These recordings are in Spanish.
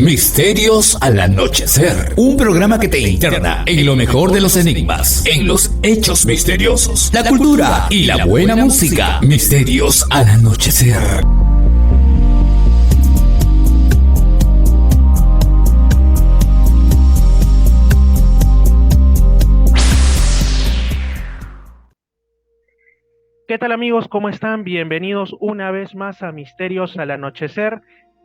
Misterios al anochecer. Un programa que te interna en lo mejor de los enigmas, en los hechos misteriosos, la cultura y la buena música. Misterios al anochecer. ¿Qué tal, amigos? ¿Cómo están? Bienvenidos una vez más a Misterios al Anochecer.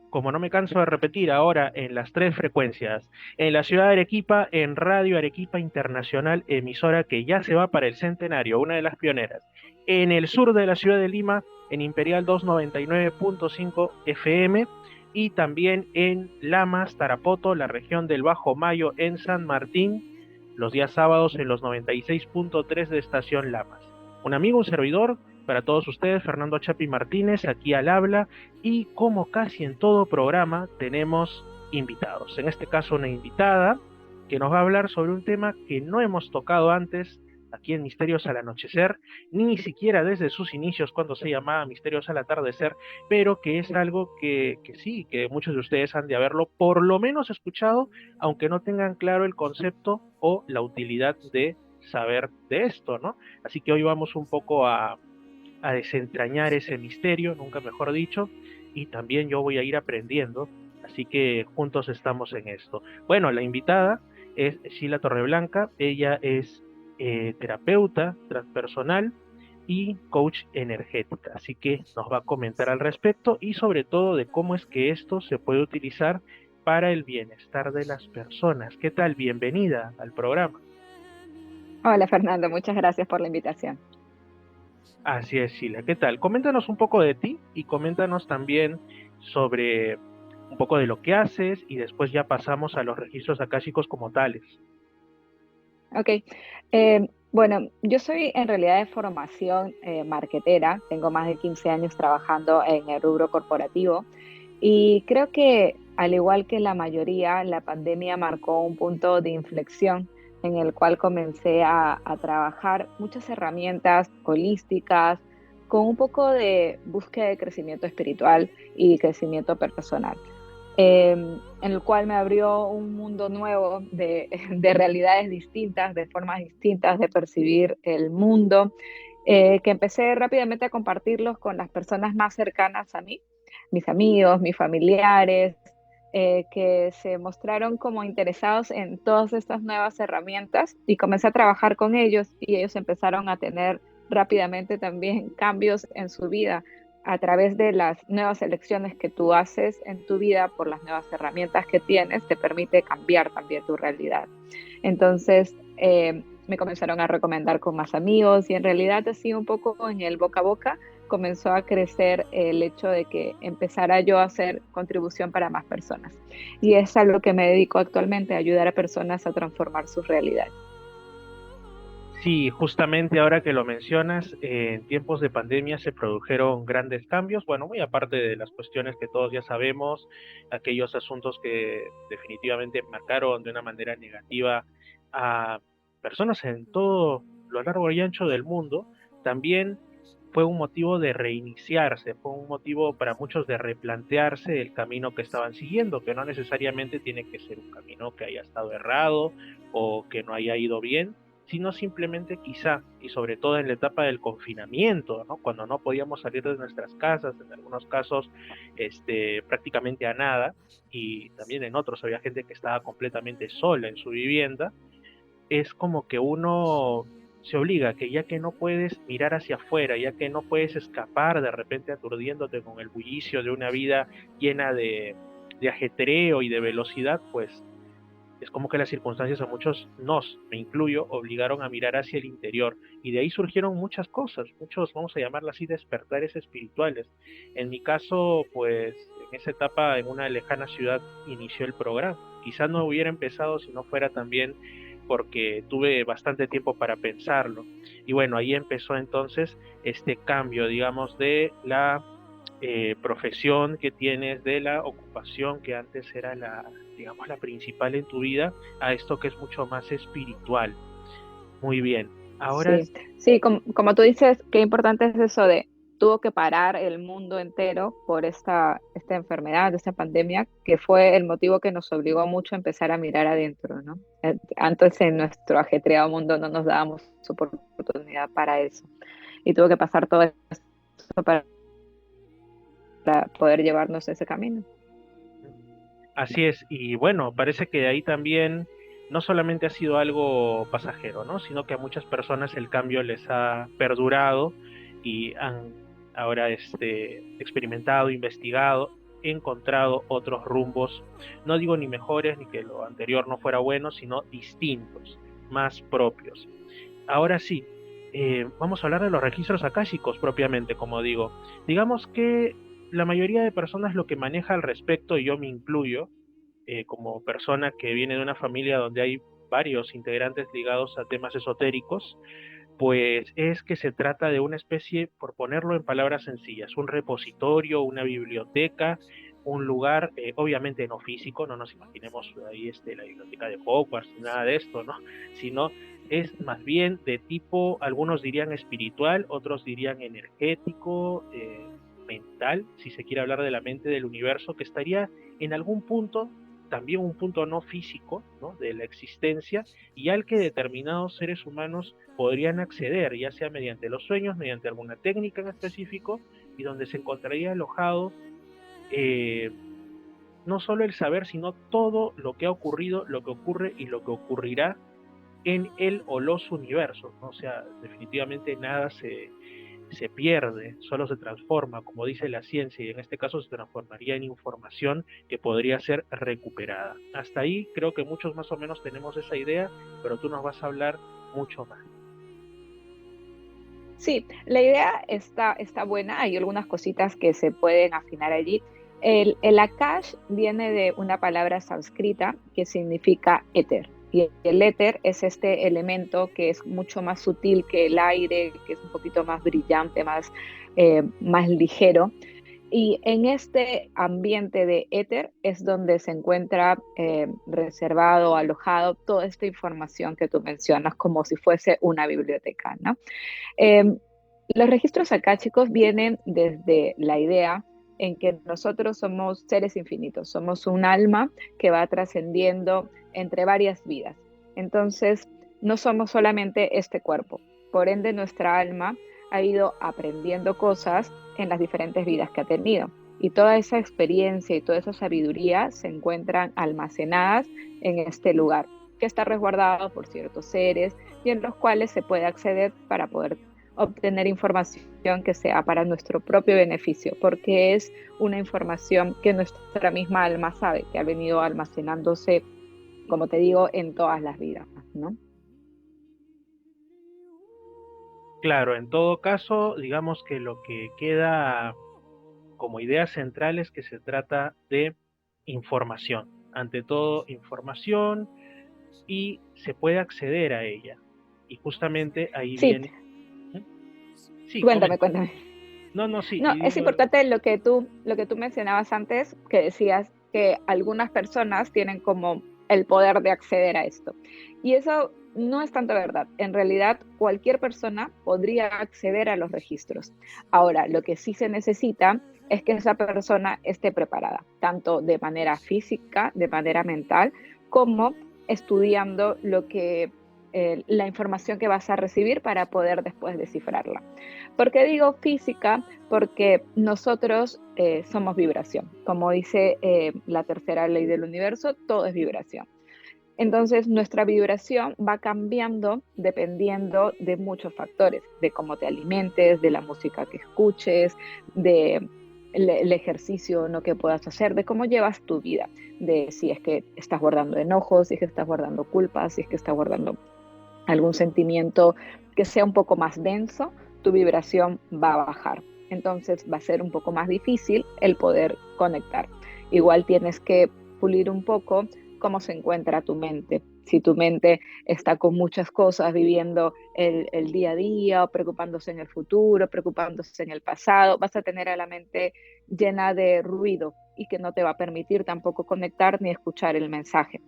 Como no me canso de repetir, ahora en las 3 frecuencias. En la ciudad de Arequipa, en Radio Arequipa Internacional, emisora que ya se va para el centenario, una de las pioneras. En el sur de la ciudad de Lima, en Imperial 299.5 FM. Y también en Lamas, Tarapoto, la región del Bajo Mayo, en San Martín, los días sábados en los 96.3 de Estación Lamas. Un amigo, un servidor, para todos ustedes, Fernando Chapi Martínez, aquí al habla, y como casi en todo programa, tenemos invitados. En este caso, una invitada que nos va a hablar sobre un tema que no hemos tocado antes aquí en Misterios al Anochecer, ni siquiera desde sus inicios cuando se llamaba Misterios al Atardecer, pero que es algo que sí, que muchos de ustedes han de haberlo por lo menos escuchado, aunque no tengan claro el concepto o la utilidad de saber de esto, ¿no? Así que hoy vamos un poco a desentrañar ese misterio, nunca mejor dicho, y también yo voy a ir aprendiendo, así que juntos estamos en esto. Bueno, la invitada es Sheila Torreblanca, ella es terapeuta transpersonal y coach energética, así que nos va a comentar al respecto y sobre todo de cómo es que esto se puede utilizar para el bienestar de las personas. ¿Qué tal? Bienvenida al programa. Hola Fernando, muchas gracias por la invitación. Así es, Sheila. ¿Qué tal? Coméntanos un poco de ti y coméntanos también sobre un poco de lo que haces y después ya pasamos a los registros akáshicos como tales. Ok, bueno, yo soy en realidad de formación marketera, tengo más de 15 años trabajando en el rubro corporativo y creo que al igual que la mayoría, la pandemia marcó un punto de inflexión en el cual comencé a trabajar muchas herramientas holísticas con un poco de búsqueda de crecimiento espiritual y crecimiento personal. En el cual me abrió un mundo nuevo de realidades distintas, de formas distintas de percibir el mundo, que empecé rápidamente a compartirlos con las personas más cercanas a mí, mis amigos, mis familiares, que se mostraron como interesados en todas estas nuevas herramientas y comencé a trabajar con ellos y ellos empezaron a tener rápidamente también cambios en su vida a través de las nuevas elecciones que tú haces en tu vida por las nuevas herramientas que tienes, te permite cambiar también tu realidad. Entonces, me comenzaron a recomendar con más amigos y en realidad así un poco en el boca a boca comenzó a crecer el hecho de que empezara yo a hacer contribución para más personas. Y es a lo que me dedico actualmente, a ayudar a personas a transformar su realidad. Sí, justamente ahora que lo mencionas, en tiempos de pandemia se produjeron grandes cambios, bueno, muy aparte de las cuestiones que todos ya sabemos, aquellos asuntos que definitivamente marcaron de una manera negativa a personas en todo lo largo y ancho del mundo, también fue un motivo de reiniciarse, fue un motivo para muchos de replantearse el camino que estaban siguiendo, que no necesariamente tiene que ser un camino que haya estado errado o que no haya ido bien, sino simplemente quizá, y sobre todo en la etapa del confinamiento, ¿no? Cuando no podíamos salir de nuestras casas, en algunos casos prácticamente a nada, y también en otros había gente que estaba completamente sola en su vivienda, es como que uno se obliga, que ya que no puedes mirar hacia afuera, ya que no puedes escapar de repente aturdiéndote con el bullicio de una vida llena de ajetreo y de velocidad, pues es como que las circunstancias a muchos me incluyo, obligaron a mirar hacia el interior y de ahí surgieron muchas cosas, muchos, vamos a llamarlas así, despertares espirituales. En mi caso, pues en esa etapa, en una lejana ciudad, inició el programa. Quizás no hubiera empezado si no fuera también porque tuve bastante tiempo para pensarlo. Y bueno, ahí empezó entonces este cambio, digamos, de la profesión que tienes, de la ocupación que antes era digamos, la principal en tu vida, a esto que es mucho más espiritual. Muy bien. Ahora, Sí, sí, como tú dices, qué importante es eso de tuvo que parar el mundo entero por esta enfermedad, esta pandemia, que fue el motivo que nos obligó mucho a empezar a mirar adentro, ¿no? Antes en nuestro ajetreado mundo no nos dábamos oportunidad para eso. Y tuvo que pasar todo eso para poder llevarnos ese camino. Así es, y bueno, parece que de ahí también no solamente ha sido algo pasajero, ¿no? Sino que a muchas personas el cambio les ha perdurado y han ahora experimentado, investigado, encontrado otros rumbos, no digo ni mejores ni que lo anterior no fuera bueno, sino distintos, más propios. Ahora sí, vamos a hablar de los registros akáshicos propiamente, como digo. Digamos que la mayoría de personas lo que maneja al respecto, y yo me incluyo, como persona que viene de una familia donde hay varios integrantes ligados a temas esotéricos, pues es que se trata de una especie, por ponerlo en palabras sencillas, un repositorio, una biblioteca, un lugar, obviamente no físico, no nos imaginemos ahí la biblioteca de Hogwarts, nada de esto, ¿no? Sino es más bien de tipo, algunos dirían espiritual, otros dirían energético, mental, si se quiere hablar de la mente del universo, que estaría en algún punto, también un punto no físico, ¿no? De la existencia, y al que determinados seres humanos podrían acceder, ya sea mediante los sueños, mediante alguna técnica en específico, y donde se encontraría alojado no solo el saber, sino todo lo que ha ocurrido, lo que ocurre y lo que ocurrirá en el o los universos, ¿no? O sea, definitivamente nada se pierde, solo se transforma, como dice la ciencia, y en este caso se transformaría en información que podría ser recuperada. Hasta ahí creo que muchos más o menos tenemos esa idea, pero tú nos vas a hablar mucho más. Sí, la idea está buena, hay algunas cositas que se pueden afinar allí. El Akash viene de una palabra sánscrita que significa éter. Y el éter es este elemento que es mucho más sutil que el aire, que es un poquito más brillante, más ligero. Y en este ambiente de éter es donde se encuentra reservado, alojado toda esta información que tú mencionas como si fuese una biblioteca, ¿no? Eh, los registros akáshicos vienen desde la idea en que nosotros somos seres infinitos, somos un alma que va trascendiendo entre varias vidas. Entonces, no somos solamente este cuerpo. Por ende, nuestra alma ha ido aprendiendo cosas en las diferentes vidas que ha tenido. Y toda esa experiencia y toda esa sabiduría se encuentran almacenadas en este lugar, que está resguardado por ciertos seres y en los cuales se puede acceder para poder obtener información que sea para nuestro propio beneficio, porque es una información que nuestra misma alma sabe, que ha venido almacenándose, como te digo, en todas las vidas, ¿no? Claro, en todo caso, digamos que lo que queda como idea central es que se trata de información, ante todo información, y se puede acceder a ella. Y justamente ahí Sí, viene. Sí, cuéntame, comenta. cuéntame. No, no, sí, No, y es digo, importante lo que tú mencionabas antes, que decías que algunas personas tienen como el poder de acceder a esto. Y eso no es tanto verdad. En realidad, cualquier persona podría acceder a los registros. Ahora, lo que sí se necesita es que esa persona esté preparada, tanto de manera física, de manera mental, como estudiando la información que vas a recibir para poder después descifrarla. ¿Por qué digo física? Porque nosotros somos vibración. Como dice la tercera ley del universo, todo es vibración. Entonces, nuestra vibración va cambiando dependiendo de muchos factores, de cómo te alimentes, de la música que escuches, de el ejercicio ¿no? que puedas hacer, de cómo llevas tu vida, de si es que estás guardando enojos, si es que estás guardando culpas, si es que estás guardando algún sentimiento que sea un poco más denso, tu vibración va a bajar. Entonces va a ser un poco más difícil el poder conectar. Igual tienes que pulir un poco cómo se encuentra tu mente. Si tu mente está con muchas cosas, viviendo el día a día, o preocupándose en el futuro, preocupándose en el pasado, vas a tener a la mente llena de ruido y que no te va a permitir tampoco conectar ni escuchar el mensaje.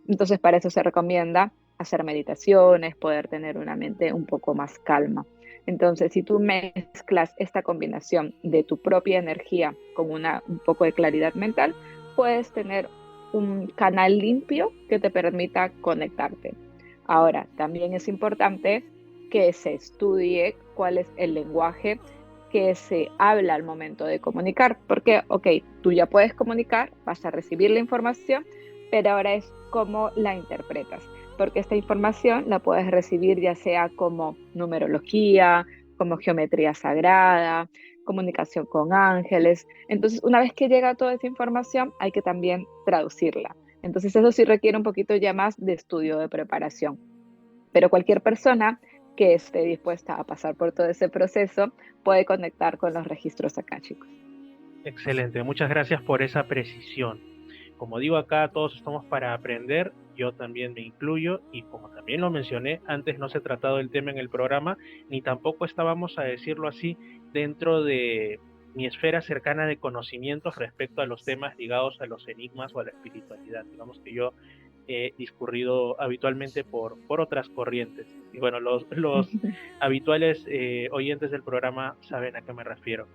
Entonces, para eso se recomienda hacer meditaciones, poder tener una mente un poco más calma. Entonces, si tú mezclas esta combinación de tu propia energía con un poco de claridad mental, puedes tener un canal limpio que te permita conectarte. Ahora, también es importante que se estudie cuál es el lenguaje que se habla al momento de comunicar, porque, ok, tú ya puedes comunicar, vas a recibir la información, pero ahora es cómo la interpretas, porque esta información la puedes recibir ya sea como numerología, como geometría sagrada, comunicación con ángeles. Entonces, una vez que llega toda esa información, hay que también traducirla. Entonces, eso sí requiere un poquito ya más de estudio, de preparación. Pero cualquier persona que esté dispuesta a pasar por todo ese proceso puede conectar con los registros akáshicos. Excelente, muchas gracias por esa precisión. Como digo acá, todos estamos para aprender, yo también me incluyo y como también lo mencioné, antes no se ha tratado el tema en el programa, ni tampoco estábamos, a decirlo así, dentro de mi esfera cercana de conocimientos respecto a los temas ligados a los enigmas o a la espiritualidad. Digamos que yo he discurrido habitualmente por otras corrientes. Y bueno, los habituales oyentes del programa saben a qué me refiero.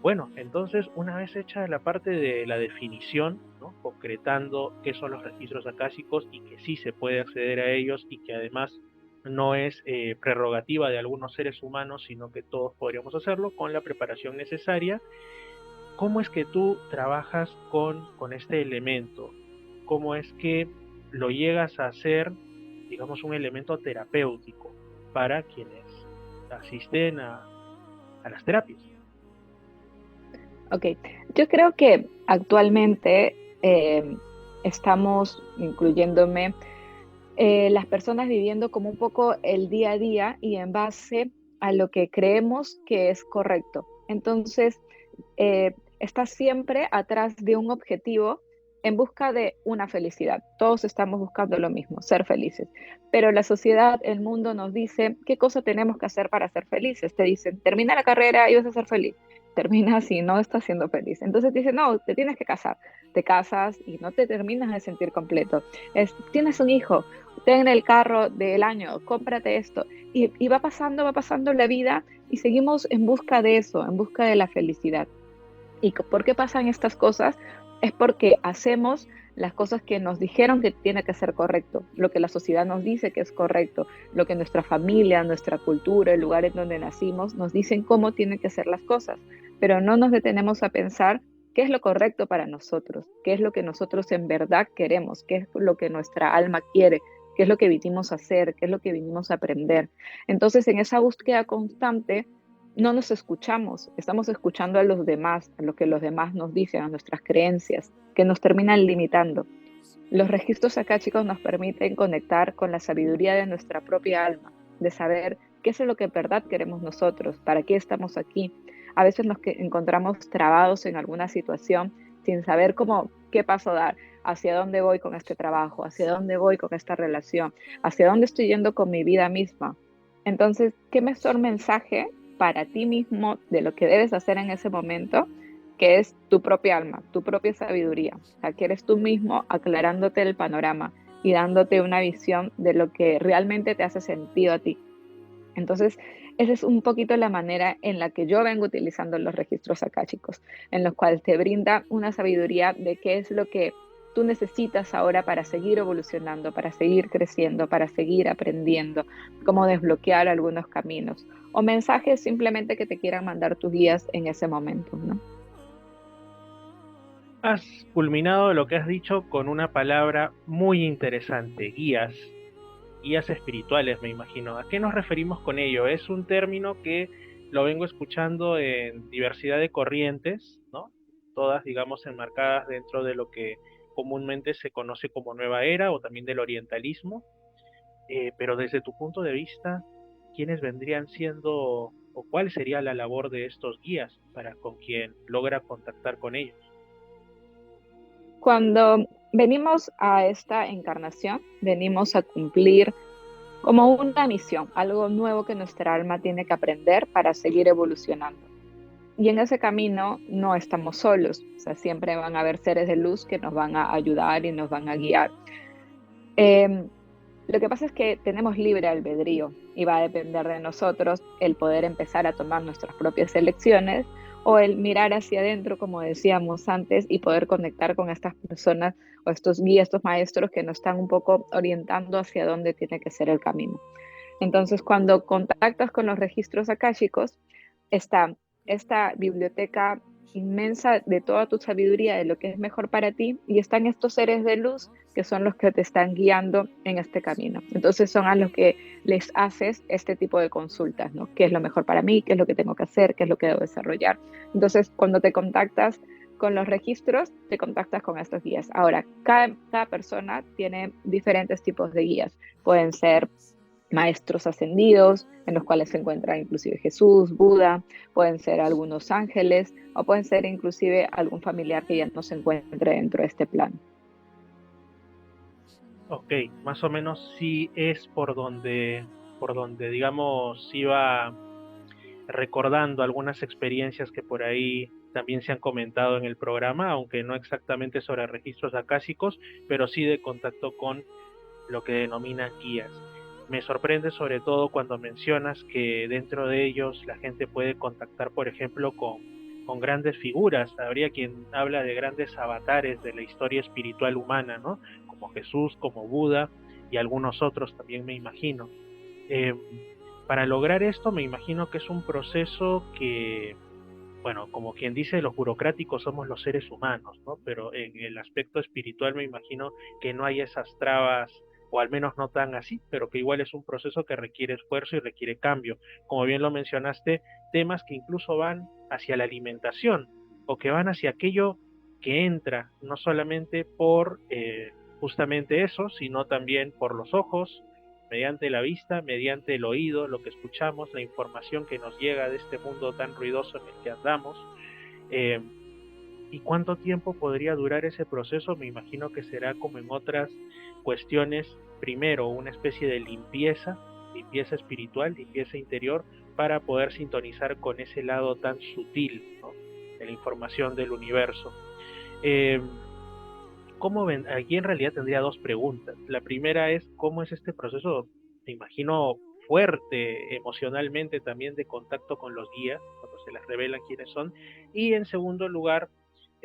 Bueno, entonces una vez hecha la parte de la definición, ¿no? Concretando qué son los registros akáshicos y que sí se puede acceder a ellos y que además no es prerrogativa de algunos seres humanos, sino que todos podríamos hacerlo con la preparación necesaria. ¿Cómo es que tú trabajas con este elemento? ¿Cómo es que lo llegas a hacer, digamos, un elemento terapéutico para quienes asisten a las terapias? Ok, yo creo que actualmente estamos, incluyéndome, las personas viviendo como un poco el día a día y en base a lo que creemos que es correcto. Entonces, está siempre atrás de un objetivo en busca de una felicidad. Todos estamos buscando lo mismo, ser felices. Pero la sociedad, el mundo nos dice qué cosa tenemos que hacer para ser felices. Te dicen, termina la carrera y vas a ser feliz. Terminas y no estás siendo feliz. Entonces te dicen, no, te tienes que casar. Te casas y no te terminas de sentir completo. Tienes un hijo, ten el carro del año, cómprate esto. Y va pasando la vida y seguimos en busca de eso, en busca de la felicidad. ¿Y por qué pasan estas cosas? Es porque hacemos las cosas que nos dijeron que tiene que ser correcto, lo que la sociedad nos dice que es correcto, lo que nuestra familia, nuestra cultura, el lugar en donde nacimos nos dicen cómo tienen que ser las cosas, pero no nos detenemos a pensar qué es lo correcto para nosotros, qué es lo que nosotros en verdad queremos, qué es lo que nuestra alma quiere, qué es lo que vinimos a hacer, qué es lo que vinimos a aprender. Entonces, en esa búsqueda constante, no nos escuchamos, estamos escuchando a los demás, a lo que los demás nos dicen, a nuestras creencias, que nos terminan limitando. Los registros akáshicos nos permiten conectar con la sabiduría de nuestra propia alma, de saber qué es lo que en verdad queremos nosotros, para qué estamos aquí. A veces nos encontramos trabados en alguna situación sin saber qué paso dar, hacia dónde voy con este trabajo, hacia dónde voy con esta relación, hacia dónde estoy yendo con mi vida misma. Entonces, ¿qué mejor mensaje para ti mismo de lo que debes hacer en ese momento, que es tu propia alma, tu propia sabiduría? O sea, que eres tú mismo aclarándote el panorama y dándote una visión de lo que realmente te hace sentido a ti. Entonces, esa es un poquito la manera en la que yo vengo utilizando los registros akáshicos, en los cuales te brinda una sabiduría de qué es lo que tú necesitas ahora para seguir evolucionando, para seguir creciendo, para seguir aprendiendo, cómo desbloquear algunos caminos o mensajes simplemente que te quieran mandar tus guías en ese momento, ¿no? Has culminado lo que has dicho con una palabra muy interesante, guías. Guías espirituales, me imagino. ¿A qué nos referimos con ello? Es un término que lo vengo escuchando en diversidad de corrientes, ¿no? Todas, digamos, enmarcadas dentro de lo que comúnmente se conoce como nueva era o también del orientalismo. Pero desde tu punto de vista, ¿quiénes vendrían siendo o cuál sería la labor de estos guías para con quien logra contactar con ellos? Cuando venimos a esta encarnación, venimos a cumplir como una misión, algo nuevo que nuestra alma tiene que aprender para seguir evolucionando. Y en ese camino no estamos solos, o sea, siempre van a haber seres de luz que nos van a ayudar y nos van a guiar. Eh, Lo que pasa es que tenemos libre albedrío y va a depender de nosotros el poder empezar a tomar nuestras propias elecciones o el mirar hacia adentro, como decíamos antes, y poder conectar con estas personas o estos guías, estos maestros que nos están un poco orientando hacia dónde tiene que ser el camino. Entonces, cuando contactas con los registros akáshicos, está esta biblioteca inmensa de toda tu sabiduría, de lo que es mejor para ti, y están estos seres de luz que son los que te están guiando en este camino. Entonces son a los que les haces este tipo de consultas, ¿no? ¿Qué es lo mejor para mí? ¿Qué es lo que tengo que hacer? ¿Qué es lo que debo desarrollar? Entonces, cuando te contactas con los registros, te contactas con estos guías. Ahora, cada persona tiene diferentes tipos de guías. Pueden ser maestros ascendidos, en los cuales se encuentra inclusive Jesús, Buda, pueden ser algunos ángeles o pueden ser inclusive algún familiar que ya no se encuentre dentro de este plan. Ok, más o menos sí es por donde digamos iba recordando algunas experiencias que por ahí también se han comentado en el programa, aunque no exactamente sobre registros acásicos, pero sí de contacto con lo que denominan guías. Me sorprende sobre todo cuando mencionas que dentro de ellos la gente puede contactar, por ejemplo, con grandes figuras. Habría quien habla de grandes avatares de la historia espiritual humana, ¿no? Como Jesús, como Buda y algunos otros también me imagino. Eh, para lograr esto me imagino que es un proceso que, bueno, como quien dice, los burocráticos somos los seres humanos, ¿no? Pero en el aspecto espiritual me imagino que no hay esas trabas, o al menos no tan así, pero que igual es un proceso que requiere esfuerzo y requiere cambio. Como bien lo mencionaste, temas que incluso van hacia la alimentación, o que van hacia aquello que entra, no solamente por justamente eso, sino también por los ojos, mediante la vista, mediante el oído, lo que escuchamos, la información que nos llega de este mundo tan ruidoso en el que andamos. Eh, ¿Y cuánto tiempo podría durar ese proceso? Me imagino que será como en otras cuestiones, primero una especie de limpieza, limpieza espiritual, limpieza interior, para poder sintonizar con ese lado tan sutil, ¿no?, de la información del universo. Eh, Aquí en realidad tendría dos preguntas. La primera es, ¿cómo es este proceso? Me imagino fuerte emocionalmente también de contacto con los guías, cuando se les revelan quiénes son. Y en segundo lugar,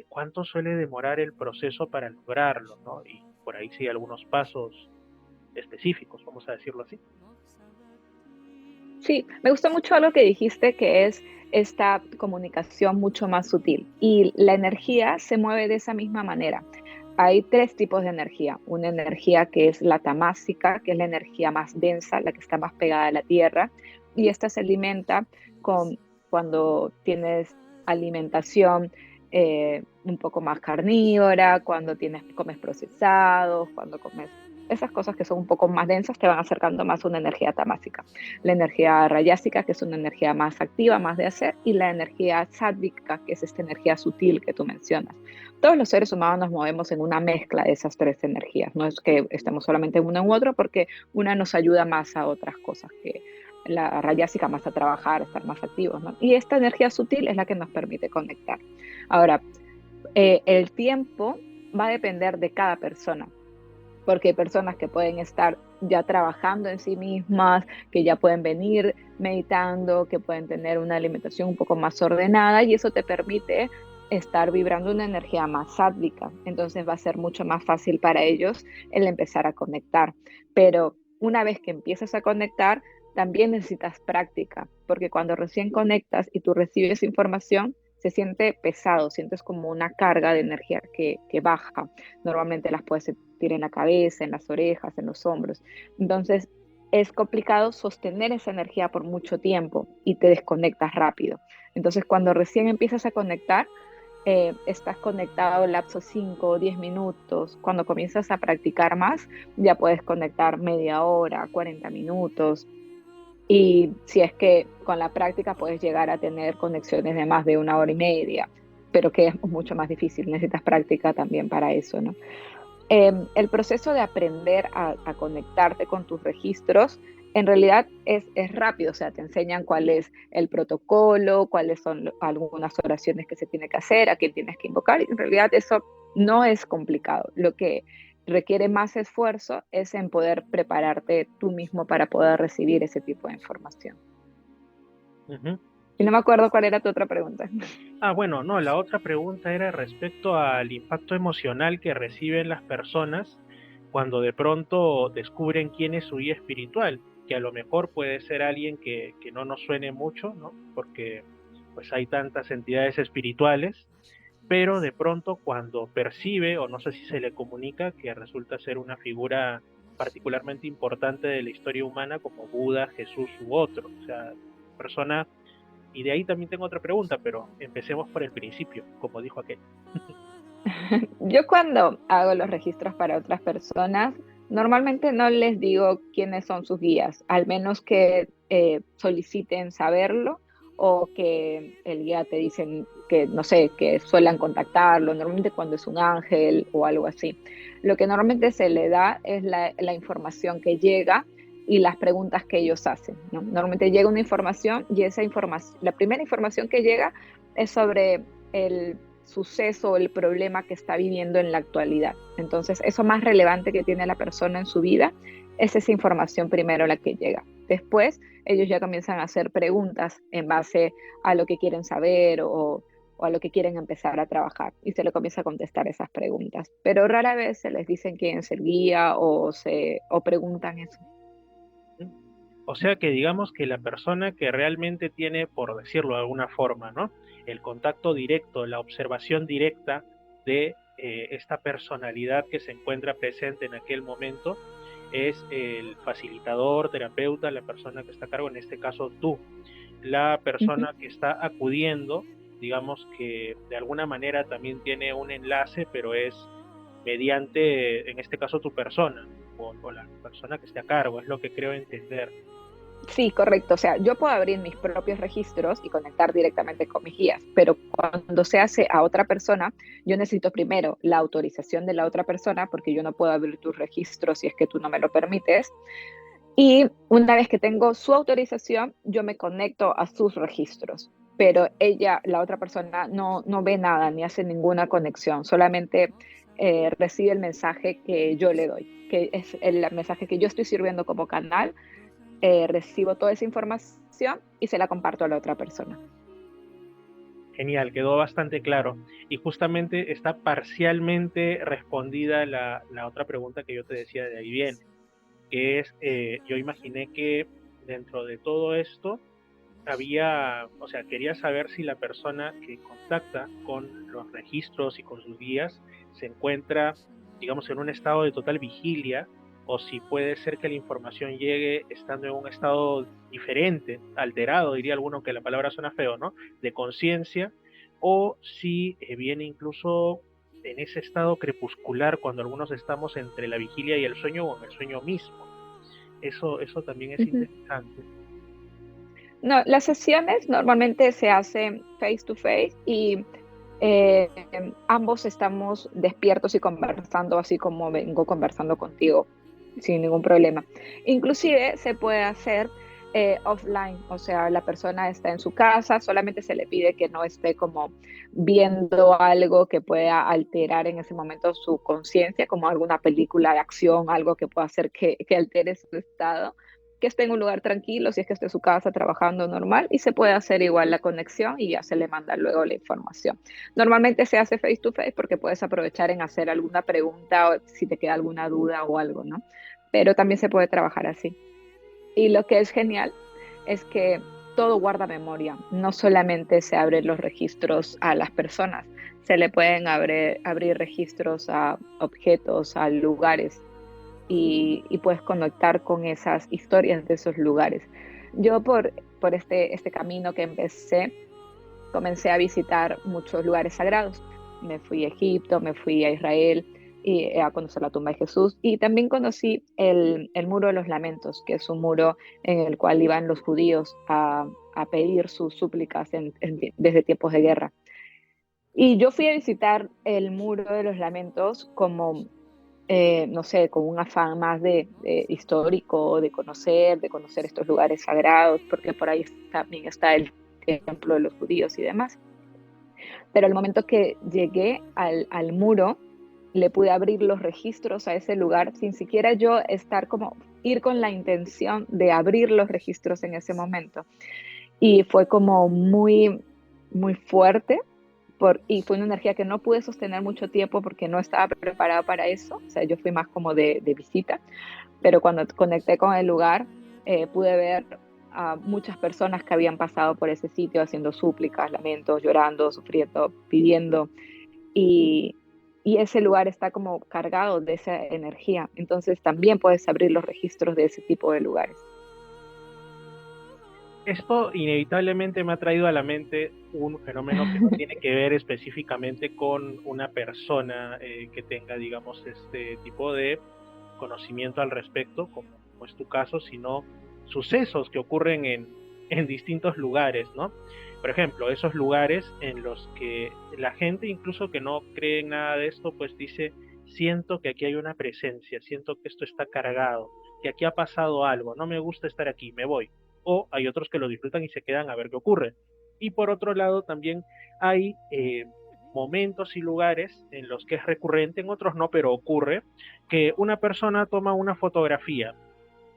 ¿cuánto suele demorar el proceso para lograrlo, ¿no? Y por ahí sí algunos pasos específicos, vamos a decirlo así. Sí, me gustó mucho algo que dijiste, que es esta comunicación mucho más sutil y la energía se mueve de esa misma manera. Hay tres tipos de energía. Una energía que es la tamásica, que es la energía más densa, la que está más pegada a la tierra, y esta se alimenta con cuando tienes alimentación un poco más carnívora, cuando comes procesados, cuando comes esas cosas que son un poco más densas, te van acercando más a una energía tamásica. La energía rayásica, que es una energía más activa, más de hacer, y la energía sádvica, que es esta energía sutil que tú mencionas. Todos los seres humanos nos movemos en una mezcla de esas tres energías. No es que estemos solamente en una u otra, porque una nos ayuda más a otras cosas, que la rayásica más a trabajar, a estar más activos, ¿no? Y esta energía sutil es la que nos permite conectar. Ahora, el tiempo va a depender de cada persona, porque hay personas que pueden estar ya trabajando en sí mismas, que ya pueden venir meditando, que pueden tener una alimentación un poco más ordenada, y eso te permite estar vibrando una energía más sádvica. Entonces va a ser mucho más fácil para ellos el empezar a conectar. Pero una vez que empiezas a conectar, también necesitas práctica, porque cuando recién conectas y tú recibes información, se siente pesado, sientes como una carga de energía que baja. Normalmente las puedes sentir en la cabeza, en las orejas, en los hombros. Entonces es complicado sostener esa energía por mucho tiempo y te desconectas rápido. Entonces cuando recién empiezas a conectar, estás conectado lapso 5 o 10 minutos. Cuando comienzas a practicar más, ya puedes conectar media hora, 40 minutos. Y si es que con la práctica puedes llegar a tener conexiones de más de una hora y media, pero que es mucho más difícil, necesitas práctica también para eso, ¿no? El proceso de aprender a conectarte con tus registros en realidad es rápido, o sea, te enseñan cuál es el protocolo, cuáles son algunas oraciones que se tiene que hacer, a quién tienes que invocar, y en realidad eso no es complicado. Lo que requiere más esfuerzo es en poder prepararte tú mismo para poder recibir ese tipo de información. Ujú. Y no me acuerdo cuál era tu otra pregunta. Bueno, no, la otra pregunta era respecto al impacto emocional que reciben las personas cuando de pronto descubren quién es su guía espiritual, que a lo mejor puede ser alguien que no nos suene mucho, ¿no? Porque pues hay tantas entidades espirituales, pero de pronto cuando percibe, o no sé si se le comunica, que resulta ser una figura particularmente importante de la historia humana como Buda, Jesús u otro, o sea, persona. Y de ahí también tengo otra pregunta, pero empecemos por el principio, como dijo aquel. Yo cuando hago los registros para otras personas, normalmente no les digo quiénes son sus guías, al menos que soliciten saberlo o que el guía te dicen que, no sé, que suelen contactarlo, normalmente cuando es un ángel o algo así. Lo que normalmente se le da es la información que llega y las preguntas que ellos hacen, ¿no? Normalmente llega una información y esa información, la primera información que llega es sobre el suceso o el problema que está viviendo en la actualidad. Entonces, eso más relevante que tiene la persona en su vida es esa información primero la que llega. Después, ellos ya comienzan a hacer preguntas en base a lo que quieren saber o a lo que quieren empezar a trabajar y se le comienza a contestar esas preguntas. Pero rara vez se les dicen quién es el guía o preguntan eso. O sea que digamos que la persona que realmente tiene, por decirlo de alguna forma, ¿no? El contacto directo, la observación directa de esta personalidad que se encuentra presente en aquel momento, es el facilitador, terapeuta, la persona que está a cargo, en este caso tú, la Uh -huh. persona que está acudiendo, digamos que de alguna manera también tiene un enlace, pero es mediante, en este caso, tu persona o la persona que esté a cargo, es lo que creo entender. Sí, correcto. O sea, yo puedo abrir mis propios registros y conectar directamente con mis guías, pero cuando se hace a otra persona, yo necesito primero la autorización de la otra persona, porque yo no puedo abrir tus registros si es que tú no me lo permites. Y una vez que tengo su autorización, yo me conecto a sus registros, pero ella, la otra persona, no ve nada ni hace ninguna conexión, solamente recibe el mensaje que yo le doy, que es el mensaje que yo estoy sirviendo como canal. Recibo toda esa información y se la comparto a la otra persona. Genial, quedó bastante claro. Y justamente está parcialmente respondida la otra pregunta que yo te decía de ahí viene, que es, yo imaginé que dentro de todo esto había, o sea, quería saber si la persona que contacta con los registros y con sus guías se encuentra, digamos, en un estado de total vigilia, o si puede ser que la información llegue estando en un estado diferente, alterado, diría alguno, que la palabra suena feo, ¿no? De conciencia, o si viene incluso en ese estado crepuscular cuando algunos estamos entre la vigilia y el sueño o en el sueño mismo. Eso también es Uh -huh. interesante. No, las sesiones normalmente se hacen face to face y eh, ambos estamos despiertos y conversando así como vengo conversando contigo sin ningún problema. Inclusive se puede hacer offline, o sea, la persona está en su casa, solamente se le pide que no esté como viendo algo que pueda alterar en ese momento su conciencia, como alguna película de acción, algo que pueda hacer que altere su estado, que esté en un lugar tranquilo, si es que esté en su casa trabajando normal, y se puede hacer igual la conexión y ya se le manda luego la información. Normalmente se hace face to face porque puedes aprovechar en hacer alguna pregunta o si te queda alguna duda o algo, ¿no? Pero también se puede trabajar así. Y lo que es genial es que todo guarda memoria, no solamente se abren los registros a las personas, se le pueden abrir registros a objetos, a lugares y puedes conectar con esas historias de esos lugares. Yo por este camino que comencé a visitar muchos lugares sagrados. Me fui a Egipto, me fui a Israel y a conocer la tumba de Jesús. Y también conocí el Muro de los Lamentos, que es un muro en el cual iban los judíos a pedir sus súplicas desde tiempos de guerra. Y yo fui a visitar el Muro de los Lamentos como, no sé, con un afán más de histórico, de conocer estos lugares sagrados, porque por ahí también está el templo de los judíos y demás. Pero al momento que llegué al muro, le pude abrir los registros a ese lugar sin siquiera yo estar como ir con la intención de abrir los registros en ese momento. Y fue como muy, muy fuerte y fue una energía que no pude sostener mucho tiempo porque no estaba preparada para eso. O sea, yo fui más como de visita, pero cuando conecté con el lugar, pude ver a muchas personas que habían pasado por ese sitio haciendo súplicas, lamentos, llorando, sufriendo, pidiendo. Y, y ese lugar está como cargado de esa energía. Entonces también puedes abrir los registros de ese tipo de lugares. Esto inevitablemente me ha traído a la mente un fenómeno que no tiene que ver específicamente con una persona que tenga, digamos, este tipo de conocimiento al respecto, como es tu caso, sino sucesos que ocurren en distintos lugares, ¿no? Por ejemplo, esos lugares en los que la gente, incluso que no cree en nada de esto, pues dice, siento que aquí hay una presencia, siento que esto está cargado, que aquí ha pasado algo, no me gusta estar aquí, me voy. O hay otros que lo disfrutan y se quedan a ver qué ocurre. Y por otro lado, también hay momentos y lugares en los que es recurrente, en otros no, pero ocurre, que una persona toma una fotografía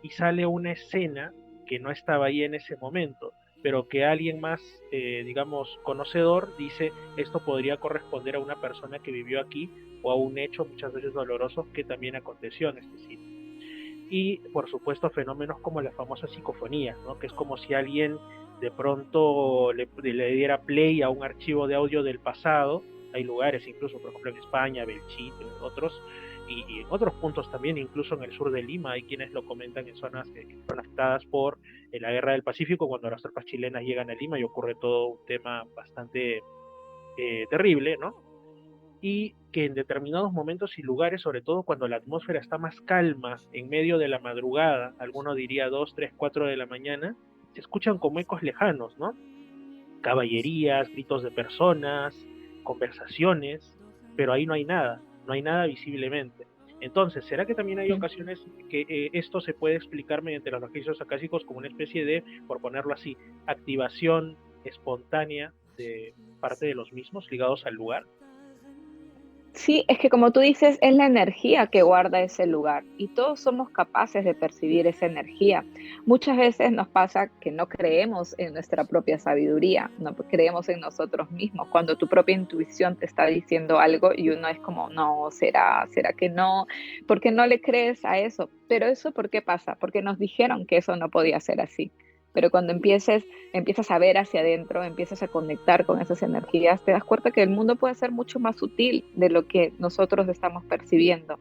y sale una escena que no estaba ahí en ese momento, pero que alguien más, digamos, conocedor dice, esto podría corresponder a una persona que vivió aquí o a un hecho muchas veces doloroso que también aconteció en este sitio. Y por supuesto fenómenos como la famosa psicofonía, ¿no? Que es como si alguien de pronto le diera play a un archivo de audio del pasado. Hay lugares, incluso por ejemplo en España, Belchite, en otros, y en otros puntos también, incluso en el sur de Lima, hay quienes lo comentan en zonas que fueron afectadas por la guerra del Pacífico, cuando las tropas chilenas llegan a Lima y ocurre todo un tema bastante terrible, ¿no? Y que en determinados momentos y lugares, sobre todo cuando la atmósfera está más calma, en medio de la madrugada, alguno diría 2, 3, 4 de la mañana, se escuchan como ecos lejanos, ¿no? Caballerías, gritos de personas, conversaciones, pero ahí no hay nada visiblemente. Entonces, ¿será que también hay Sí. ocasiones que esto se puede explicar mediante los registros acásicos como una especie de, por ponerlo así, activación espontánea de parte de los mismos ligados al lugar? Sí, es que como tú dices, es la energía que guarda ese lugar y todos somos capaces de percibir esa energía. Muchas veces nos pasa que no creemos en nuestra propia sabiduría, no creemos en nosotros mismos, cuando tu propia intuición te está diciendo algo y uno es como, no, será que no, ¿por qué no le crees a eso? Pero eso, ¿por qué pasa? Porque nos dijeron que eso no podía ser así. Pero cuando empiezas a ver hacia adentro, empiezas a conectar con esas energías, te das cuenta que el mundo puede ser mucho más sutil de lo que nosotros estamos percibiendo.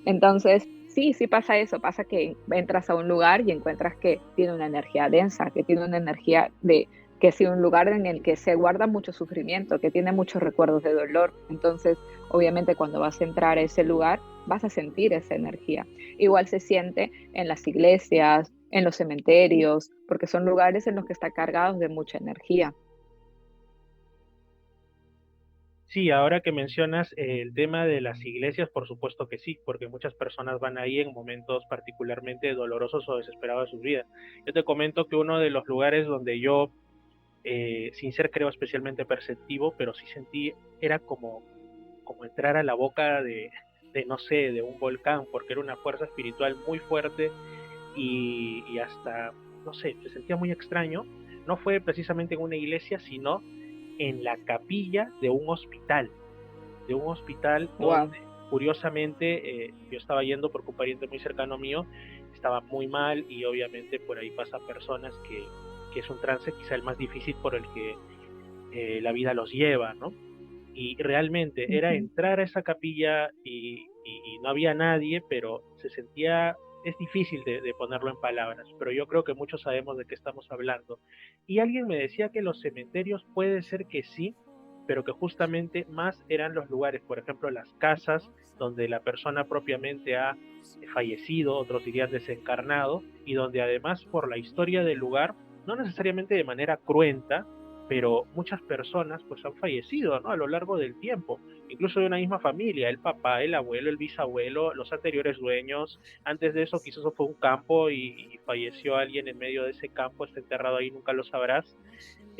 Entonces, sí, sí pasa eso, pasa que entras a un lugar y encuentras que tiene una energía densa, que tiene una energía de que es un lugar en el que se guarda mucho sufrimiento, que tiene muchos recuerdos de dolor. Entonces, obviamente cuando vas a entrar a ese lugar, vas a sentir esa energía. Igual se siente en las iglesias, en los cementerios, porque son lugares en los que están cargados de mucha energía. Sí, ahora que mencionas el tema de las iglesias, por supuesto que sí, porque muchas personas van ahí en momentos particularmente dolorosos o desesperados de sus vidas. Yo te comento que uno de los lugares donde yo, sin ser creo especialmente perceptivo, pero sí sentí, era como entrar a la boca de, no sé, de un volcán, porque era una fuerza espiritual muy fuerte y hasta, no sé, se sentía muy extraño. No fue precisamente en una iglesia, sino en la capilla de un hospital Wow. donde curiosamente yo estaba yendo porque un pariente muy cercano mío estaba muy mal y obviamente por ahí pasan personas que es un trance quizá el más difícil por el que la vida los lleva, ¿no? Y realmente era Ujú. entrar a esa capilla y no había nadie, pero se sentía, es difícil de ponerlo en palabras, pero yo creo que muchos sabemos de qué estamos hablando. Y alguien me decía que los cementerios puede ser que sí, pero que justamente más eran los lugares, por ejemplo, las casas donde la persona propiamente ha fallecido, otros dirían desencarnado, y donde además por la historia del lugar, no necesariamente de manera cruenta, pero muchas personas pues han fallecido, ¿no? A lo largo del tiempo, incluso de una misma familia, el papá, el abuelo, el bisabuelo, los anteriores dueños, antes de eso quizás eso fue un campo y falleció alguien en medio de ese campo, está enterrado ahí, nunca lo sabrás,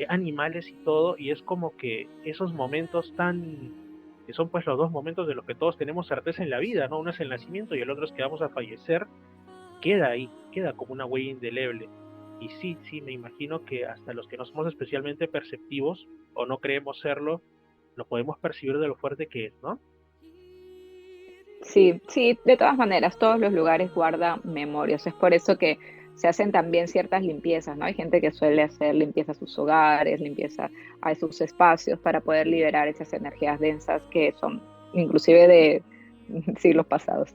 animales y todo, y es como que esos momentos tan que son pues los dos momentos de los que todos tenemos certeza en la vida, ¿no? Uno es el nacimiento y el otro es que vamos a fallecer, queda ahí, queda como una huella indeleble. Y sí, sí, me imagino que hasta los que no somos especialmente perceptivos o no creemos serlo, lo podemos percibir de lo fuerte que es, ¿no? Sí, sí, de todas maneras, todos los lugares guardan memorias. Es por eso que se hacen también ciertas limpiezas, ¿no? Hay gente que suele hacer limpieza a sus hogares, limpieza a sus espacios para poder liberar esas energías densas que son inclusive de siglos pasados.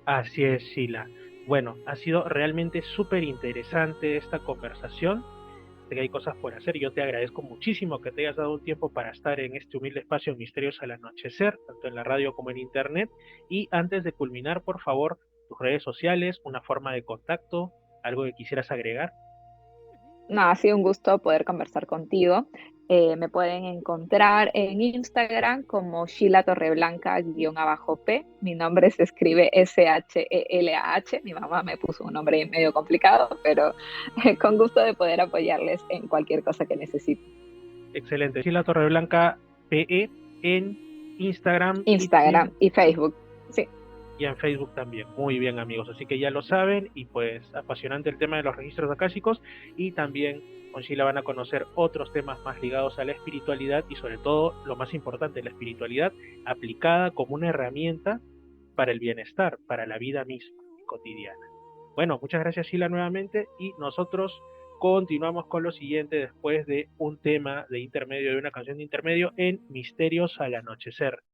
Así es, Sheila. Bueno, ha sido realmente súper interesante esta conversación. Sé que hay cosas por hacer. Yo te agradezco muchísimo que te hayas dado un tiempo para estar en este humilde espacio Misterios al Anochecer, tanto en la radio como en internet. Y antes de culminar, por favor, tus redes sociales, una forma de contacto, algo que quisieras agregar. No, ha sido un gusto poder conversar contigo. Me pueden encontrar en Instagram como Sheila Torreblanca-P. Mi nombre se escribe Shelah. Mi mamá me puso un nombre medio complicado, pero con gusto de poder apoyarles en cualquier cosa que necesiten. Excelente. Sheila Torreblanca PE en Instagram Instagram y Facebook. Sí. y en Facebook también. Muy bien, amigos. Así que ya lo saben y pues apasionante el tema de los registros akáshicos y también con Sheila van a conocer otros temas más ligados a la espiritualidad y sobre todo, lo más importante, la espiritualidad aplicada como una herramienta para el bienestar, para la vida misma cotidiana. Bueno, muchas gracias Sheila nuevamente y nosotros continuamos con lo siguiente después de un tema de intermedio, de una canción de intermedio en Misterios al Anochecer.